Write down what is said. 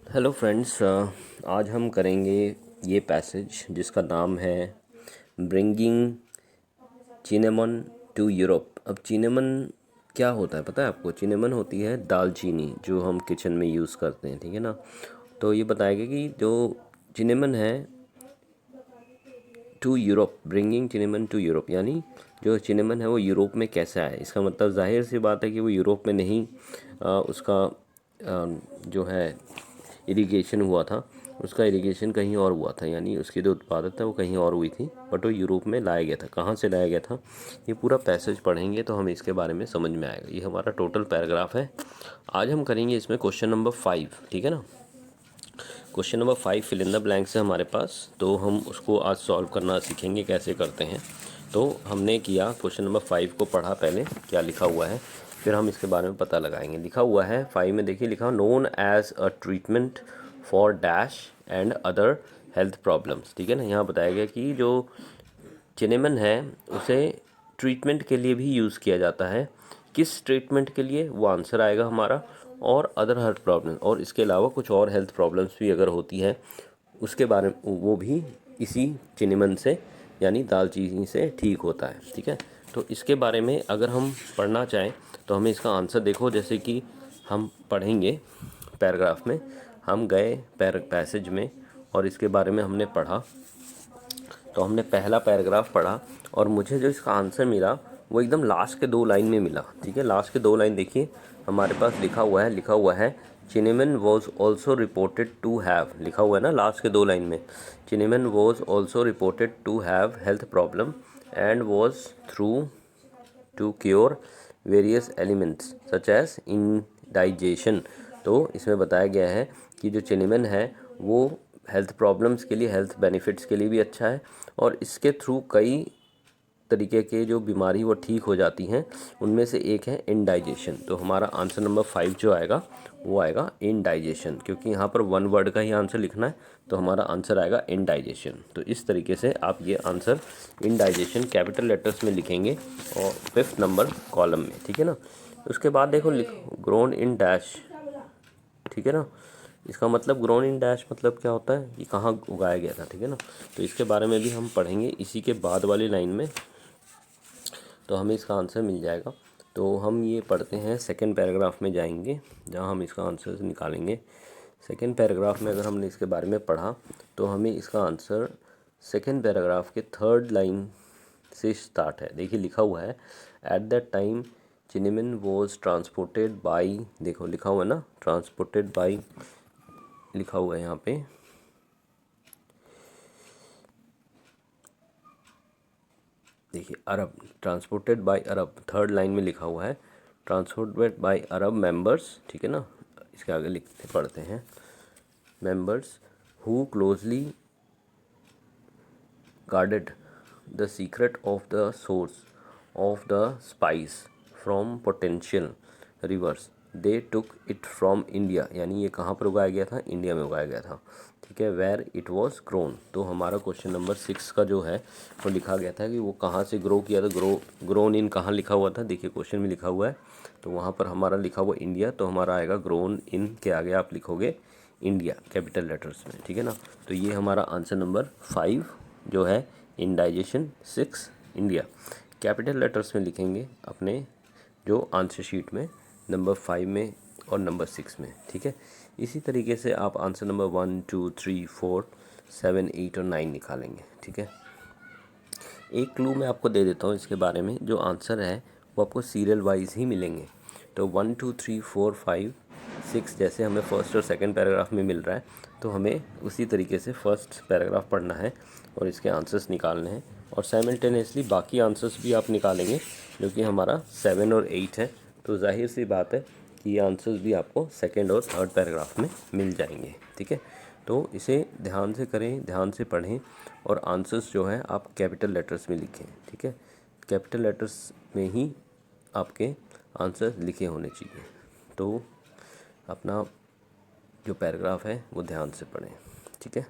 Hello friends, आज हम करेंगे ये पैसेज जिसका नाम है ब्रिंगिंग चिनेमन टू यूरोप। अब चिनेमन क्या होता है पता है आपको? चिनेमन होती है दालचीनी जो हम किचन में यूज़ करते हैं, ठीक है ना। तो ये बताएगा कि जो चिनेमन है to Europe, bringing cinnamon to Europe, यानी जो चिनेमन है वो यूरोप में कैसे आया। इसका मतलब जाहिर सी बात है कि वो यूरोप में नहीं उसका जो है इरिगेशन हुआ था, उसका इरिगेशन कहीं और हुआ था, यानी उसकी जो उत्पादकता वो कहीं और हुई थी, बट वो यूरोप में लाया गया था। कहाँ से लाया गया था, ये पूरा पैसेज पढ़ेंगे तो हमें इसके बारे में समझ में आएगा। ये हमारा टोटल पैराग्राफ है। आज हम करेंगे इसमें क्वेश्चन नंबर 5, ठीक है ना। Question number 5 fill in the blanks है हमारे पास, तो हम उसको आज सॉल्व करना सीखेंगे कैसे करते हैं। तो हमने किया क्वेश्चन नंबर 5 को पढ़ा पहले क्या लिखा हुआ है, फिर हम इसके बारे में पता लगाएंगे। लिखा हुआ है 5 में, देखिए लिखा known as a treatment for dash and other health problems, ठीक है ना। यहाँ बताया गया कि जो चिनेमन है उसे ट्रीटमेंट के लिए भी यूज़ किया जाता है। किस ट्रीटमेंट के लिए, वो आंसर आएगा हमारा। और अदर हेल्थ प्रॉब्लम, और इसके अलावा कुछ और हेल्थ प्रॉब्लम्स भी अगर होती है उसके बारे में, वो भी इसी चिनेमन से यानी दालचीनी से ठीक होता है, ठीक है। तो इसके बारे में अगर हम पढ़ना चाहें तो हमें इसका आंसर देखो, जैसे कि हम पढ़ेंगे पैराग्राफ में। हम गए पैसेज में और इसके बारे में हमने पढ़ा। तो हमने पहला पैराग्राफ पढ़ा और मुझे जो इसका आंसर मिला वो एकदम लास्ट के 2 लाइन में मिला, ठीक है। लास्ट के 2 लाइन देखिए हमारे पास लिखा हुआ है cinnamon was also reported to have, लिखा हुआ है ना लास्ट के 2 लाइन में। Cinnamon was also reported to have health problem and was through to cure various elements such as indigestion. तो इसमें बताया गया है कि जो चिनेमन है वो हेल्थ प्रॉब्लम्स के लिए, हेल्थ बेनिफिट्स के लिए भी अच्छा है, और इसके थ्रू कई तरीके के जो बीमारी वो ठीक हो जाती हैं, उनमें से एक है इंडाइजेशन। तो हमारा आंसर नंबर 5 जो आएगा वो आएगा इंडाइजेशन, क्योंकि यहाँ पर 1 वर्ड का ही आंसर लिखना है, तो हमारा आंसर आएगा इंडाइजेशन। तो इस तरीके से आप ये आंसर इंडाइजेशन कैपिटल लेटर्स में लिखेंगे और 5th नंबर कॉलम में, ठीक है ना। उसके बाद देखो ग्रोन इन डैश, ठीक है ना। इसका मतलब ग्रोन इन डैश मतलब क्या होता है, ये कहाँ उगाया गया था, ठीक है ना। तो इसके बारे में भी हम पढ़ेंगे इसी के बाद वाली लाइन में, तो हमें इसका आंसर मिल जाएगा। तो हम ये पढ़ते हैं, सेकंड पैराग्राफ में जाएंगे जहाँ हम इसका आंसर निकालेंगे। सेकंड पैराग्राफ में अगर हमने इसके बारे में पढ़ा तो हमें इसका आंसर सेकंड पैराग्राफ के 3rd लाइन से स्टार्ट है। देखिए लिखा हुआ है at that time cinnamon was transported by, देखो लिखा हुआ है ना ट्रांसपोर्टेड बाई, लिखा हुआ है यहाँ पे, देखिए Arab, transported by Arab, 3rd line में लिखा हुआ है ट्रांसपोर्टेड बाय अरब मेंबर्स, ठीक है ना। इसके आगे लिखते पढ़ते हैं members who closely guarded the secret of the source of the spice from potential reverse they took it from India, यानी ये कहाँ पर उगाया गया था, इंडिया में उगाया गया था, ठीक है। वेयर इट वॉज ग्रोन, तो हमारा क्वेश्चन नंबर 6 का जो है वो लिखा गया था कि वो कहाँ से ग्रो किया था। ग्रोन इन कहाँ लिखा हुआ था, देखिए क्वेश्चन में लिखा हुआ है, तो वहाँ पर हमारा लिखा हुआ इंडिया, तो हमारा आएगा ग्रोन इन के आगे आप लिखोगे इंडिया कैपिटल लेटर्स में, ठीक है ना। तो ये हमारा आंसर नंबर 5 जो है इंडाइजेशन, 6 इंडिया कैपिटल लेटर्स में लिखेंगे अपने जो आंसर शीट में नंबर 5 में और नंबर 6 में, ठीक है। इसी तरीके से आप आंसर नंबर 1 2 3 4 7 8 और 9 निकालेंगे, ठीक है। एक क्लू मैं आपको दे देता हूँ इसके बारे में, जो आंसर है वो आपको सीरियल वाइज ही मिलेंगे। तो 1 2 3 4 5 6 जैसे हमें फर्स्ट और सेकंड पैराग्राफ में मिल रहा है, तो हमें उसी तरीके से फर्स्ट पैराग्राफ पढ़ना है और इसके आंसर्स निकालने हैं, और साइमल्टेनियसली बाकी आंसर्स भी आप निकालेंगे, जो कि हमारा 7 और 8 है। तो जाहिर सी बात है कि ये आंसर्स भी आपको सेकंड और थर्ड पैराग्राफ में मिल जाएंगे, ठीक है। तो इसे ध्यान से करें, ध्यान से पढ़ें, और आंसर्स जो है आप कैपिटल लेटर्स में लिखें, ठीक है। कैपिटल लेटर्स में ही आपके आंसर लिखे होने चाहिए। तो अपना जो पैराग्राफ है वो ध्यान से पढ़ें, ठीक है।